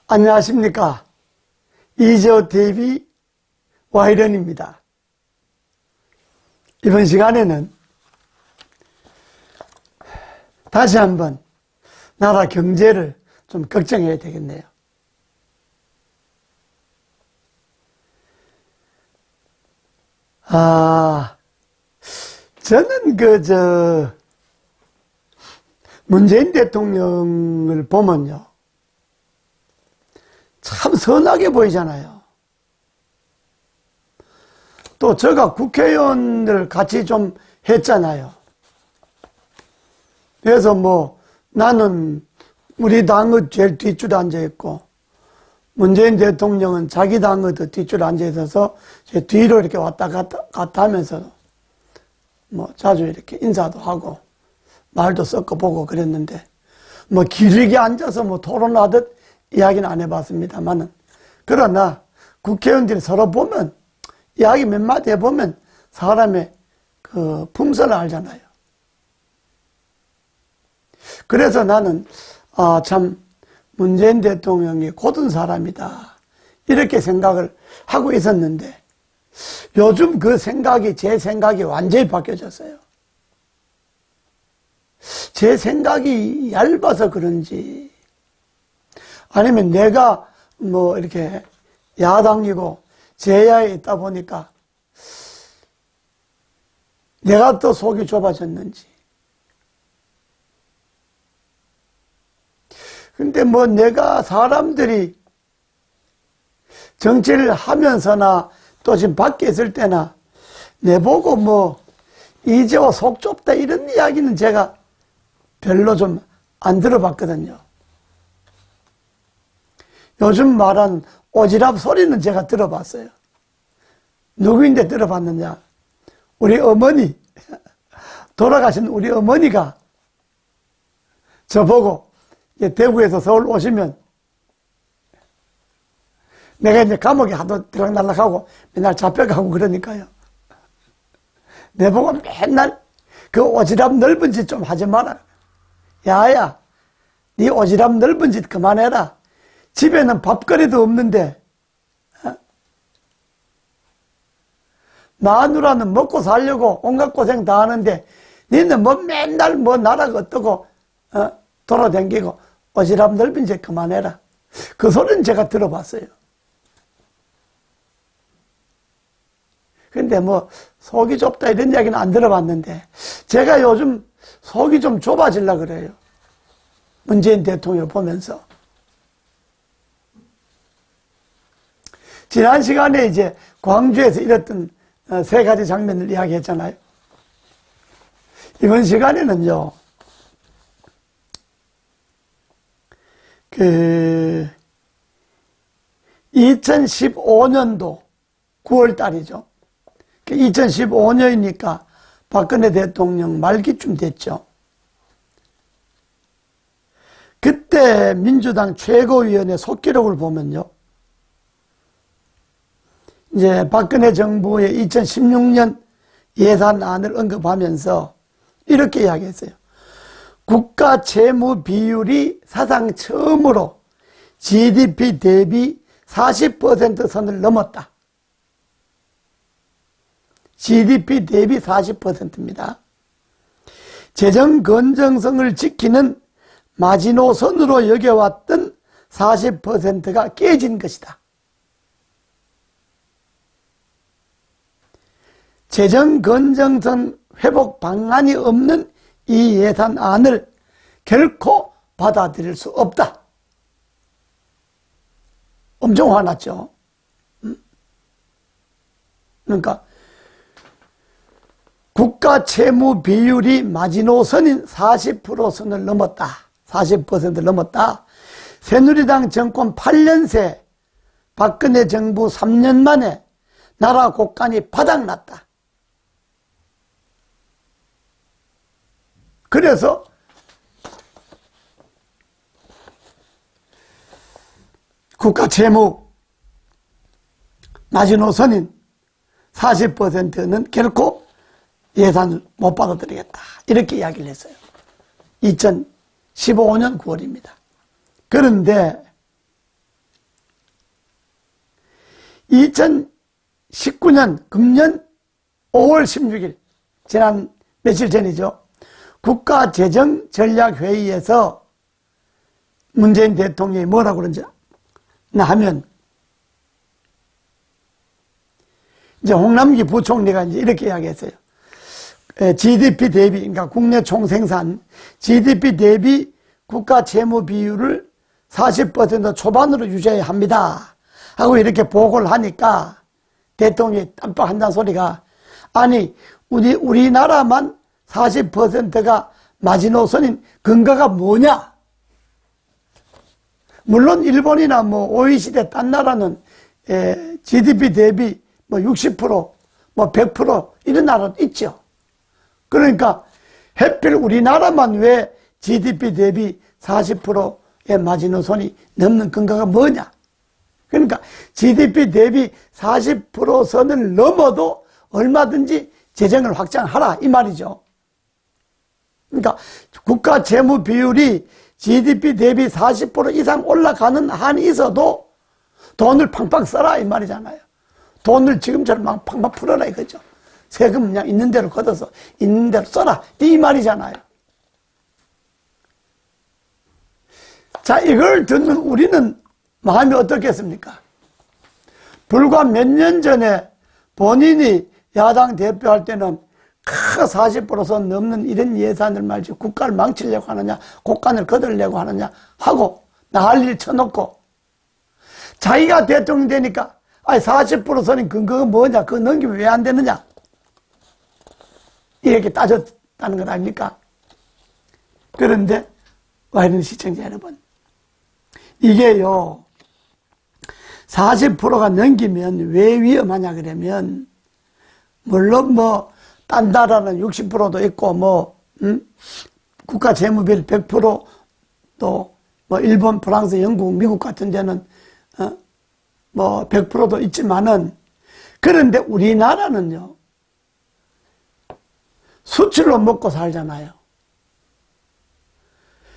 안녕하십니까. 이재호TV 와이런입니다. 이번 시간에는 다시 한번 나라 경제를 좀 걱정해야 되겠네요. 저는 문재인 대통령을 보면요, 참 선하게 보이잖아요. 또 제가 국회의원을 같이 좀 했잖아요. 그래서 나는 우리 당의 제일 뒷줄에 앉아있고, 문재인 대통령은 자기 당의 뒷줄에 앉아있어서 제 뒤로 이렇게 왔다 갔다 하면서 자주 이렇게 인사도 하고 말도 섞어보고 그랬는데, 길게 앉아서 토론하듯 이야기는 안 해봤습니다만은, 그러나 국회의원들이 서로 보면, 이야기 몇 마디 해보면 사람의 그 품성을 알잖아요. 그래서 나는 참 문재인 대통령이 고든 사람이다, 이렇게 생각을 하고 있었는데, 요즘 제 생각이 완전히 바뀌어졌어요. 제 생각이 얇아서 그런지, 아니면 내가 이렇게 야당이고 제야에 있다 보니까 내가 또 속이 좁아졌는지. 근데 내가 사람들이 정치를 하면서나 또 지금 밖에 있을 때나 내보고 이제와 속 좁다 이런 이야기는 제가 별로 좀 안 들어봤거든요. 요즘 말한 오지랖 소리는 제가 들어봤어요. 누구인데 들어봤느냐? 우리 어머니, 돌아가신 우리 어머니가 저보고 대구에서 서울 오시면 내가 이제 감옥에 하도 들락날락하고 맨날 잡혀가고 그러니까요. 내보고 맨날 그 오지랖 넓은 짓 좀 하지 마라. 야야, 네 오지랖 넓은 짓 그만해라. 집에는 밥거리도 없는데, 마누라는 먹고 살려고 온갖 고생 다 하는데, 니는 맨날 나라가 어떠고, 돌아다니고, 오지랖 넓은 짓 그만해라. 그 소리는 제가 들어봤어요. 근데 속이 좁다 이런 이야기는 안 들어봤는데, 제가 요즘 속이 좀 좁아지려고 그래요. 문재인 대통령을 보면서. 지난 시간에 이제 광주에서 일었던 세 가지 장면을 이야기했잖아요. 이번 시간에는요, 2015년도 9월 달이죠. 2015년이니까 박근혜 대통령 말기쯤 됐죠. 그때 민주당 최고위원회 속기록을 보면요, 이제 박근혜 정부의 2016년 예산안을 언급하면서 이렇게 이야기했어요. 국가 채무 비율이 사상 처음으로 GDP 대비 40% 선을 넘었다. GDP 대비 40%입니다. 재정 건전성을 지키는 마지노선으로 여겨왔던 40%가 깨진 것이다. 재정 건전성 회복 방안이 없는 이 예산안을 결코 받아들일 수 없다. 엄청 화났죠. 그러니까 국가 채무 비율이 마지노선인 40% 선을 넘었다. 40%를 넘었다. 새누리당 정권 8년 새 박근혜 정부 3년 만에 나라 곳간이 바닥났다. 그래서 국가 채무 마지노선인 40%는 결코 예산을 못 받아들이겠다. 이렇게 이야기를 했어요. 2015년 9월입니다. 그런데 2019년 금년 5월 16일 지난 며칠 전이죠. 국가재정전략회의에서 문재인 대통령이 뭐라고 그런지 하면 이제 홍남기 부총리가 이제 이렇게 이야기했어요. GDP 대비, 그러니까 국내 총생산 GDP 대비 국가 채무 비율을 40% 초반으로 유지해야 합니다. 하고 이렇게 보고를 하니까 대통령이 깜빡한다는 소리가, 아니 우리나라만 40%가 마지노선인 근거가 뭐냐? 물론 일본이나 뭐 OECD 딴 나라는 GDP 대비 뭐 60%, 뭐 100% 이런 나라도 있죠. 그러니까 하필 우리나라만 왜 GDP 대비 40%의 마지노선이 넘는 근거가 뭐냐? 그러니까 GDP 대비 40% 선을 넘어도 얼마든지 재정을 확장하라 이 말이죠. 그러니까 국가 채무 비율이 GDP 대비 40% 이상 올라가는 한이 있어도 돈을 팡팡 써라 이 말이잖아요. 돈을 지금처럼 막 팡팡 풀어라 이거죠. 세금 그냥 있는 대로 걷어서 있는 대로 써라 이 말이잖아요. 자, 이걸 듣는 우리는 마음이 어떻겠습니까? 불과 몇 년 전에 본인이 야당 대표할 때는 40%선 넘는 이런 예산을 말이지 국가를 망치려고 하느냐, 국간을 거들려고 하느냐 하고 난리를 쳐놓고 자기가 대통령 되니까 40%선인 근거가 뭐냐, 그거 넘기면 왜 안 되느냐 이렇게 따졌다는 것 아닙니까? 그런데 와이런 시청자 여러분, 이게요 40%가 넘기면 왜 위험하냐 그러면, 물론 뭐 딴 나라는 60%도 있고 국가 재무비율 100%도 뭐 일본, 프랑스, 영국, 미국 같은 데는 뭐 100%도 있지만은, 그런데 우리나라는요 수출로 먹고 살잖아요.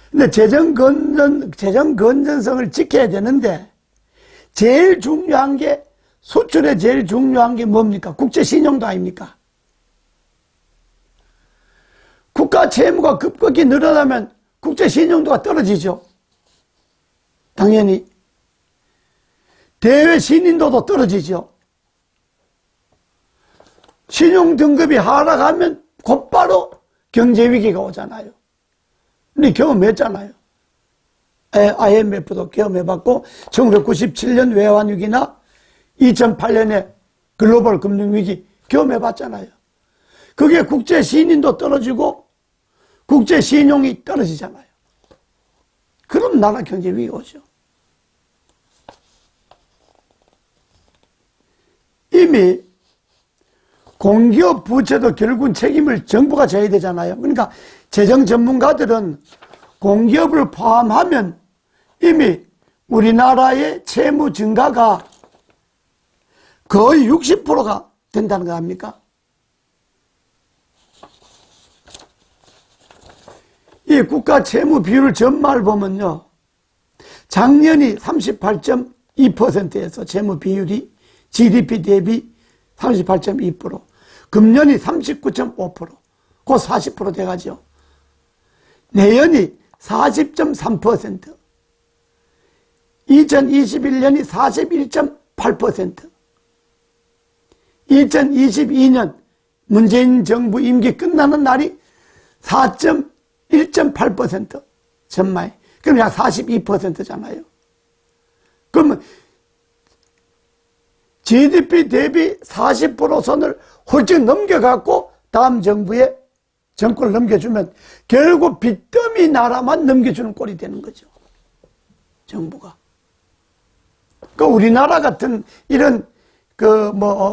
근데 재정 건전성을 지켜야 되는데 제일 중요한 게, 수출에 제일 중요한 게 뭡니까? 국제 신용도 아닙니까? 국가 채무가 급격히 늘어나면 국제 신용도가 떨어지죠. 당연히. 대외 신인도도 떨어지죠. 신용 등급이 하락하면 곧바로 경제 위기가 오잖아요. 근데 경험했잖아요. IMF도 경험해봤고 1997년 외환위기나 2008년에 글로벌 금융위기 경험해봤잖아요. 그게 국제 신인도 떨어지고 국제 신용이 떨어지잖아요. 그럼 나라 경제 위기가 오죠. 이미 공기업 부채도 결국은 책임을 정부가 져야 되잖아요. 그러니까 재정 전문가들은 공기업을 포함하면 이미 우리나라의 채무 증가가 거의 60%가 된다는 거 아닙니까? 이 국가 채무 비율 전말을 보면요, 작년이 38.2%에서 채무 비율이 GDP 대비 38.2%, 금년이 39.5%, 곧 40% 돼가죠. 내년이 40.3%, 2021년이 41.8%, 2022년 문재인 정부 임기 끝나는 날이 1.8% 전말. 그럼 약 42%잖아요. 그러면 GDP 대비 40% 선을 훌쩍 넘겨갖고 다음 정부에 정권을 넘겨주면 결국 빚더미 나라만 넘겨주는 꼴이 되는 거죠. 정부가. 그 우리나라 같은 이런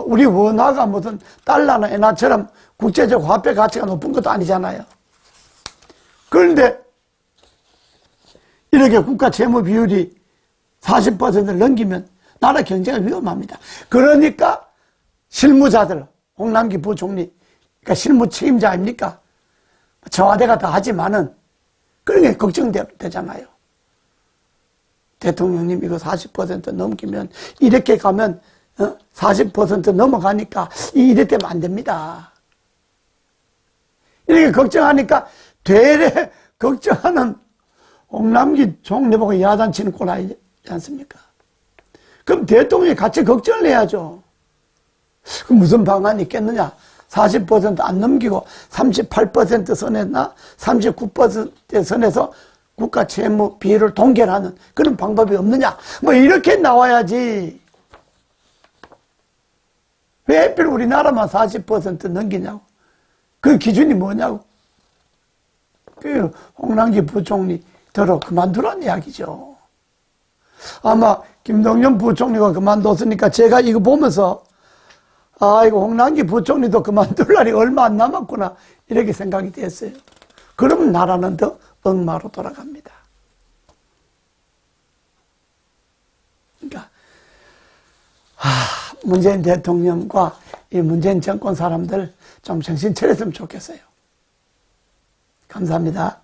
우리 원화가 무슨 달러나 엔화처럼 국제적 화폐 가치가 높은 것도 아니잖아요. 그런데 이렇게 국가 채무 비율이 40%를 넘기면 나라 경제가 위험합니다. 그러니까 실무자들, 홍남기 부총리, 그러니까 실무 책임자 아닙니까? 청와대가 다 하지만은, 그런 게 걱정되잖아요. 대통령님 이거 40% 넘기면, 이렇게 가면, 40% 넘어가니까, 이래 되면 안 됩니다. 이렇게 걱정하니까, 되레 걱정하는 홍남기 총리 보고 야단치는 꼴 아니지 않습니까? 그럼 대통령이 같이 걱정을 해야죠. 그럼 무슨 방안이 있겠느냐? 40% 안 넘기고 38% 선에나 39% 선에서 국가 채무 비율을 동결하는 그런 방법이 없느냐? 뭐 이렇게 나와야지. 왜 하필 우리나라만 40% 넘기냐고. 그 기준이 뭐냐고. 그 홍남기 부총리 들어 그만두라는 이야기죠. 아마 김동연 부총리가 그만뒀으니까 제가 이거 보면서 아, 이거 홍남기 부총리도 그만둘 날이 얼마 안 남았구나 이렇게 생각이 됐어요. 그러면 나라는 더 엉망으로 돌아갑니다. 그러니까 문재인 대통령과 이 문재인 정권 사람들 좀 정신 차렸으면 좋겠어요. 감사합니다.